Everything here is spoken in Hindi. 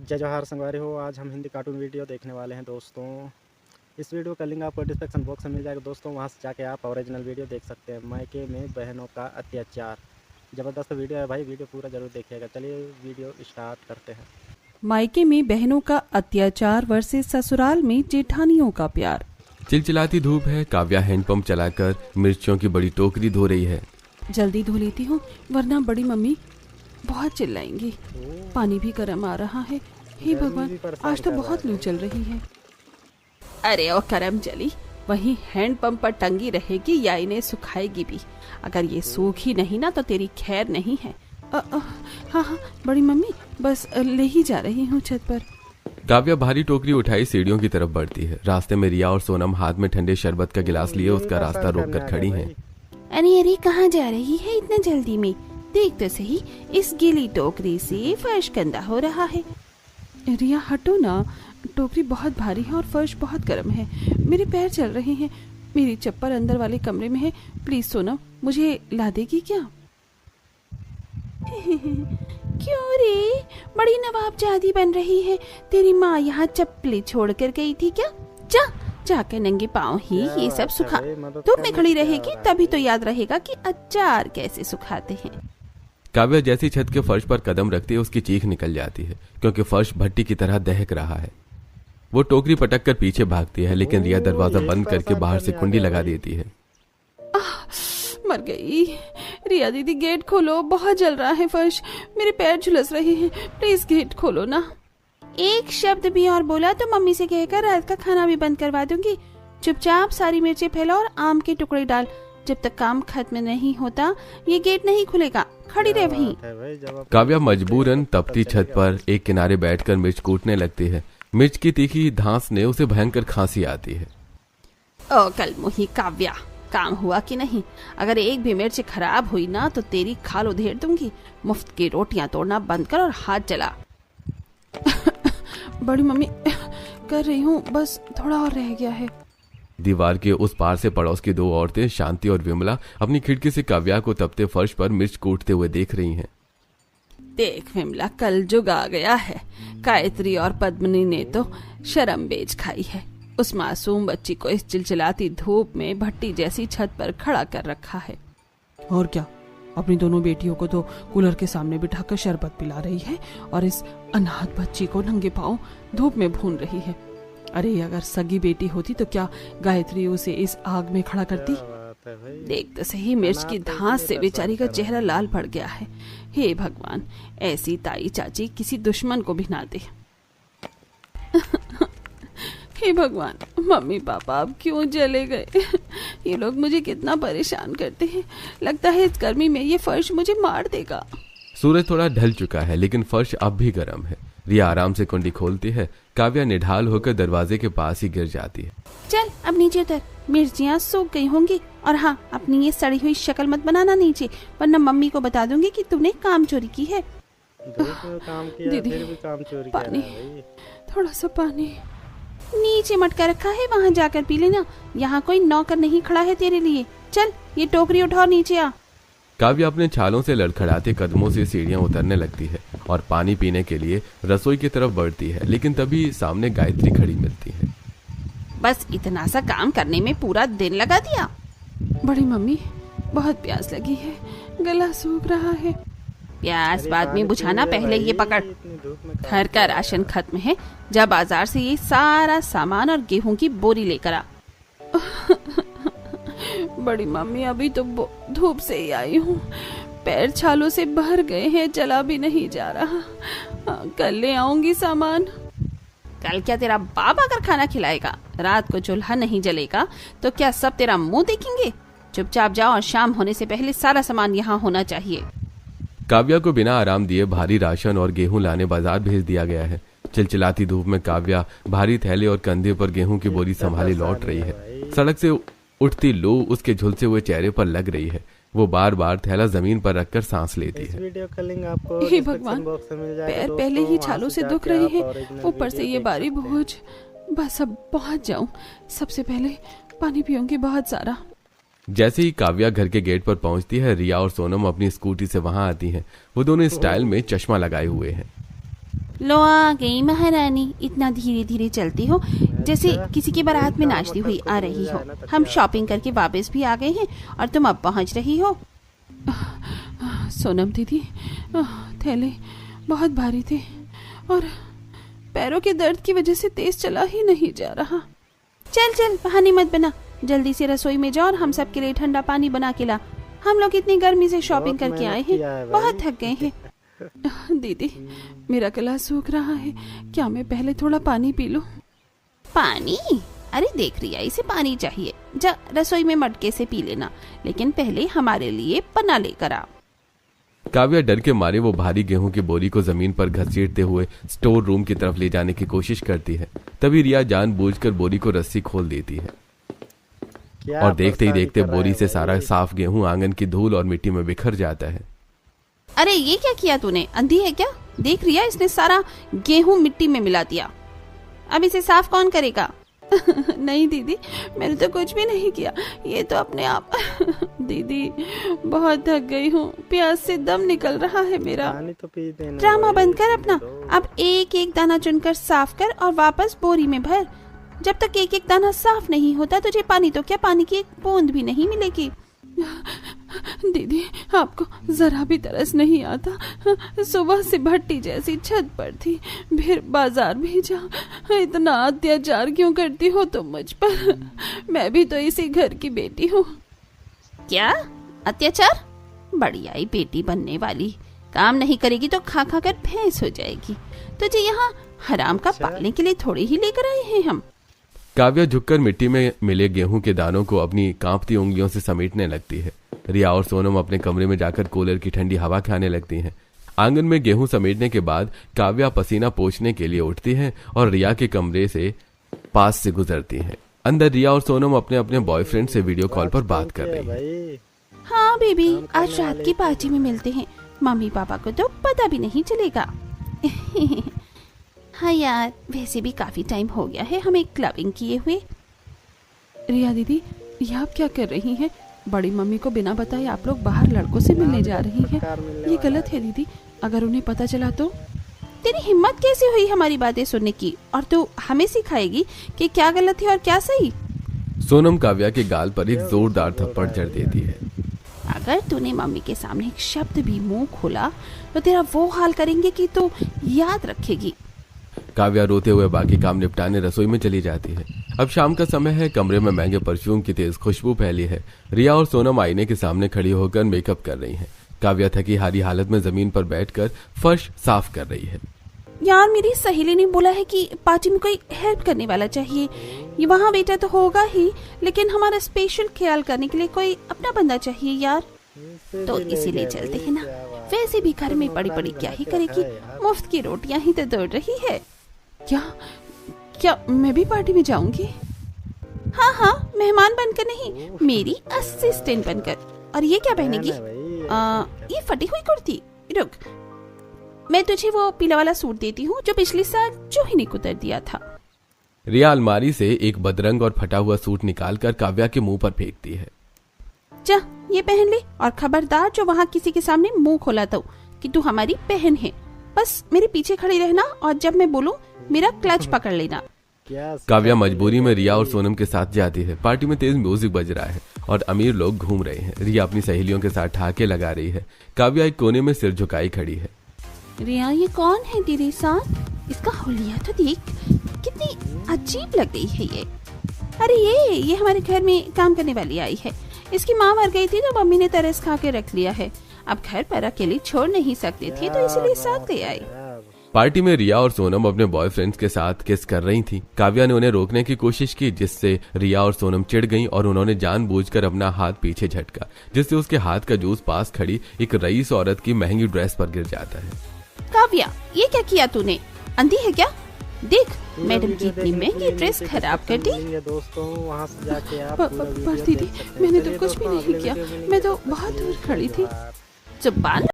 जय जवाहर संगवारी हो। आज हम हिंदी कार्टून वीडियो देखने वाले हैं दोस्तों। इस वीडियो का लिंक आपको डिस्क्रिप्शन बॉक्स में मिल जाएगा दोस्तों, वहां से जाके आप ओरिजिनल वीडियो देख सकते हैं। मायके में बहनों का अत्याचार, ज़बरदस्त वीडियो है भाई, वीडियो पूरा जरूर देखिएगा। चलिए वीडियो स्टार्ट करते हैं। मायके में बहनों का अत्याचार वर्सेस ससुराल में जेठानियों का प्यार। चिलचिलाती धूप है। काव्या हैंडपंप चलाकर मिर्चियों की बड़ी टोकरी धो रही है। जल्दी धो लेती हूँ वरना बड़ी मम्मी बहुत चिल्लाएंगी। पानी भी गर्म आ रहा है। हे भगवान, आज तो बहुत लू चल रही है। अरे ओ करम जली, वहीं हैंडपंप पर टंगी रहेगी या इन्हें सुखाएगी भी। अगर ये सूखी नहीं ना तो तेरी खैर नहीं है। हाँ, बड़ी मम्मी बस ले ही जा रही हूँ छत पर। काव्या भारी टोकरी उठाई सीढ़ियों की तरफ बढ़ती है। रास्ते में रिया और सोनम हाथ में ठंडे शरबत का गिलास लिए उसका रास्ता रोककर खड़ी हैं। अरे कहाँ जा रही है इतना जल्दी में? देख तो सही, इस गीली टोकरी से फर्श गंदा हो रहा है। रिया हटो ना, टोकरी बहुत भारी है और फर्श बहुत गर्म है। मेरे पैर चल रहे हैं। मेरी चप्पल अंदर वाले कमरे में है। प्लीज सोनम, मुझे ला देगी क्या? क्यों रे, बड़ी नवाबजादी बन रही है। तेरी माँ यहाँ चप्पलें छोड़ कर गई थी क्या? जाकर नंगे पाँव ही ये सब सुखा। धूप में खड़ी रहेगी तभी तो याद रहेगा कि अचार कैसे सुखाते हैं। काव्या जैसी छत के फर्श पर कदम रखती है उसकी चीख निकल जाती है, क्योंकि फर्श भट्टी की तरह दहक रहा है। वो टोकरी पटक कर पीछे भागती है, लेकिन रिया दरवाजा बंद करके बाहर से कुंडी लगा देती है। मर गई। रिया दीदी गेट खोलो, बहुत जल रहा है फर्श। मेरे पैर झुलस रहे हैं। प्लीज गेट खोलो ना। एक शब्द भी और बोला तो मम्मी से कहकर रात का खाना भी बंद करवा दूंगी। चुपचाप सारी मिर्चें फैला और आम के टुकड़े डाल। जब तक काम खत्म नहीं होता ये गेट नहीं खुलेगा। खड़ी रह वहीं। काव्या मजबूरन तपती छत पर एक किनारे बैठकर मिर्च कूटने लगती है। मिर्च की तीखी धांस ने उसे भयंकर खांसी आती है। ओ कल मुही काव्या, काम हुआ कि नहीं? अगर एक भी मिर्च खराब हुई ना तो तेरी खाल उधेड़ दूंगी। मुफ्त की रोटियां तोड़ना बंद कर और हाथ जला। बड़ी मम्मी कर रही हूँ, बस थोड़ा और रह गया है। दीवार के उस पार से पड़ोस की दो औरतें शांति और विमला अपनी खिड़की से काव्या को तपते फर्श पर मिर्च कूटते हुए देख रही हैं। देख विमला, कल जुग आ गया है। गायत्री और पद्मिनी ने तो शर्म बेच खाई है। उस मासूम बच्ची को इस चिलचिलाती धूप में भट्टी जैसी छत पर खड़ा कर रखा है। और क्या, अपनी दोनों बेटियों को तो कूलर के सामने बिठाकर शरबत पिला रही है और इस अनाथ बच्ची को नंगे पांव धूप में भून रही है। अरे अगर सगी बेटी होती तो क्या गायत्री उसे इस आग में खड़ा करती? देख तो सही, मिर्च की धांस से बेचारी का चेहरा लाल पड़ गया है। हे भगवान, ऐसी ताई चाची किसी दुश्मन को भी ना दे। हे भगवान, मम्मी पापा अब क्यों चले गए? ये लोग मुझे कितना परेशान करते हैं। लगता है इस गर्मी में ये फर्श मुझे मार देगा। सूरज थोड़ा ढल चुका है, लेकिन फर्श अब भी गर्म है। रिया आराम से कुंडी खोलती है। काव्या निढाल होकर दरवाजे के पास ही गिर जाती है। चल अब नीचे उतर, मिर्चियाँ सूख गई होंगी। और हाँ, अपनी ये सड़ी हुई शक्ल मत बनाना नीचे, वरना मम्मी को बता दूंगी कि तूने काम चोरी की है। काम किया, दीदी, फिर भी काम चोरी पानी, किया। थोड़ा सा पानी। नीचे मटका रखा है, वहाँ जाकर पी लेना। यहाँ कोई नौकर नहीं खड़ा है तेरे लिए। चल ये टोकरी उठाओ, नीचे आ। काव्या अपने छालों से लड़खड़ाते कदमों से सीढ़ियां उतरने लगती है और पानी पीने के लिए रसोई की तरफ बढ़ती है, लेकिन तभी सामने गायत्री खड़ी मिलती है। बस इतना सा काम करने में पूरा दिन लगा दिया। बड़ी मम्मी, बहुत प्यास लगी है, गला सूख रहा है। प्यास बाद में बुझाना, पहले ये पकड़। घर का राशन खत्म है, जा बाजार से ये सारा सामान और गेहूं की बोरी लेकर आ। बड़ी मम्मी, अभी तो धूप से ही आई हूँ। पैर छालों से भर गए हैं, चला भी नहीं जा रहा। कल ले आऊंगी सामान। कल क्या तेरा बाप आकर खाना खिलाएगा? रात को चूल्हा नहीं जलेगा तो क्या सब तेरा मुंह देखेंगे? चुपचाप जाओ और शाम होने से पहले सारा सामान यहाँ होना चाहिए। काव्या को बिना आराम दिए भारी राशन और गेहूं लाने बाजार भेज दिया गया है। चिलचिलाती धूप में काव्या भारी थैले और कंधे पर गेहूं की बोरी संभाले लौट रही है। सड़क से उठती लू उसके झुलसे हुए चेहरे पर लग रही है। वो बार बार थैला जमीन पर रखकर सांस लेती है। हे भगवान, पैर पहले ही छालों से दुख रहे हैं, ऊपर से ये भारी बोझ। बस अब पहुंच जाऊं। सबसे पहले पानी पीऊंगी बहुत सारा। जैसे ही काव्या घर के गेट पर पहुंचती है, रिया और सोनम अपनी स्कूटी से वहां आती हैं। वो दोनों स्टाइल में चश्मा लगाए हुए हैं। लो आ गई महारानी, इतना धीरे धीरे चलती हो जैसे किसी के बारात में नाचती हुई आ रही हो। हम शॉपिंग करके वापस भी आ गए हैं और तुम अब पहुंच रही हो। सोनम दीदी, थैले बहुत भारी थे और पैरों के दर्द की वजह से तेज चला ही नहीं जा रहा। चल चल बहाने मत बना, जल्दी से रसोई में जाओ और हम सब के लिए ठंडा पानी बना के ला। हम लोग इतनी गर्मी से शॉपिंग करके आए हैं, बहुत थक गए हैं। दीदी, मेरा गला सूख रहा है, क्या मैं पहले थोड़ा पानी पी लूं? पानी? अरे देख रिया, इसे पानी चाहिए, जा रसोई में मटके से पी लेना, लेकिन पहले हमारे लिए पन्ना लेकर आ। काव्या डर के मारे वो भारी गेहूं की बोरी को जमीन पर घसीटते हुए स्टोर रूम की तरफ ले जाने की कोशिश करती है। तभी रिया जानबूझकर बोरी को रस्सी खोल देती है और देखते ही देखते बोरी से सारा साफ गेहूं आंगन की धूल और मिट्टी में बिखर जाता है। अरे ये क्या किया तूने, अंधी है क्या? देख रिया, इसने सारा गेहूं मिट्टी में मिला दिया, अब इसे साफ कौन करेगा? नहीं दीदी, मैंने तो कुछ भी नहीं किया, ये तो अपने आप। दीदी बहुत थक गई हूँ, प्यास से दम निकल रहा है मेरा। तो पी देना। ड्रामा बंद कर अपना, अब एक एक दाना चुनकर साफ कर और वापस बोरी में भर। जब तक एक एक दाना साफ नहीं होता तुझे पानी तो क्या, पानी की एक बूंद भी नहीं मिलेगी। दीदी आपको जरा भी तरस नहीं आता, सुबह से भट्टी जैसी छत पर थी, फिर बाजार भेजा, इतना अत्याचार क्यों करती हो तुम मुझ पर? मैं भी तो इसी घर की बेटी हूँ। क्या अत्याचार? बड़ी आई बेटी बनने वाली, काम नहीं करेगी तो खा खा कर भैंस हो जाएगी। तुझे यहाँ हराम का पालने के लिए थोड़ी ही लेकर आए हैं हम। काव्या झुककर मिट्टी में मिले गेहूं के दानों को अपनी कांपती उंगलियों से समेटने लगती है। रिया और सोनम अपने कमरे में जाकर कूलर की ठंडी हवा खाने लगती हैं। आंगन में गेहूं समेटने के बाद काव्या पसीना पोंछने के लिए उठती है और रिया के कमरे से पास से गुजरती है। अंदर रिया और सोनम अपने अपने बॉयफ्रेंड से वीडियो कॉल पर बात कर रही है। हाँ बेबी, आज रात की पार्टी में मिलते हैं, मम्मी पापा को तो पता भी नहीं चलेगा। हाँ यार, वैसे भी काफी टाइम हो गया है हमें क्लबिंग किए हुए। रिया दीदी, ये आप क्या कर रही हैं? बड़ी मम्मी को बिना बताए आप लोग बाहर लड़कों से मिलने जा रही हैं, ये गलत है दीदी, अगर उन्हें पता चला तो? तेरी हिम्मत कैसे हुई हमारी बातें सुनने की, और तू हमें सिखाएगी कि क्या गलत है और क्या सही? सोनम काव्या के गाल पर एक जोरदार थप्पड़ जड़ देती है। अगर तूने मम्मी के सामने एक शब्द भी मुंह खोला तो तेरा वो हाल करेंगे कि तू याद रखेगी। काव्या रोते हुए बाकी काम निपटाने रसोई में चली जाती है। अब शाम का समय है, कमरे में महंगे परफ्यूम की तेज खुशबू फैली है। रिया और सोनम आईने के सामने खड़ी होकर मेकअप कर रही हैं। काव्या थकी हारी हालत में जमीन पर बैठकर फर्श साफ कर रही है। यार, मेरी सहेली ने बोला है कि पार्टी में कोई हेल्प करने वाला चाहिए। ये वहाँ बेटा तो होगा ही, लेकिन हमारा स्पेशल ख्याल करने के लिए कोई अपना बंदा चाहिए यार, तो इसीलिए चलते हैं ना। वैसे भी घर में पड़ी पड़ी क्या ही करेगी, मुफ्त की रोटियां ही तो दौड़ रही है। क्या मैं भी पार्टी में जाऊंगी? हाँ, मेहमान बनकर नहीं, मेरी असिस्टेंट बनकर। और ये क्या पहनेगी? ये फटी हुई कुर्ती। रुक, मैं तुझे वो पीला वाला सूट देती हूँ जो पिछले साल जूही ने उतार दिया था। रिया अलमारी से एक बदरंग और फटा हुआ सूट निकालकर काव्या के मुंह पर फेंकती है। जा, ये पहन ले, और खबरदार जो वहाँ किसी के सामने मुंह खोला तो कि तू हमारी बहन है। बस मेरे पीछे खड़ी रहना और जब मैं बोलूं मेरा क्लच पकड़ लेना। काव्या मजबूरी में रिया और सोनम के साथ जाती है। पार्टी में तेज म्यूजिक बज रहा है और अमीर लोग घूम रहे हैं। रिया अपनी सहेलियों के साथ ठहाके लगा रही है। काव्या एक कोने में सिर झुकाई खड़ी है। रिया, ये कौन है तेरे साथ? इसका हुलिया तो देख, कितनी अजीब लग रही है ये। अरे ये हमारे घर में काम करने वाली आई है। इसकी माँ मर गई थी तो मम्मी ने तरस खा के रख लिया है। अब घर पर अकेली छोड़ नहीं सकते थे तो इसलिए साथ ले आई। पार्टी में रिया और सोनम अपने बॉयफ्रेंड्स के साथ किस कर रही थी। काव्या ने उन्हें रोकने की कोशिश की, जिससे रिया और सोनम चिढ़ गईं और उन्होंने जानबूझकर अपना हाथ पीछे झटका, जिससे उसके हाथ का जूस पास खड़ी एक रईस औरत की महंगी ड्रेस पर गिर जाता है। काव्या, ये क्या किया तूने? अंधी है क्या? देख, मैडम की इतनी महंगी ड्रेस खराब कर दी। पर दीदी, मैंने तो कुछ भी नहीं किया, मैं तो बहुत दूर खड़ी थी। जुबान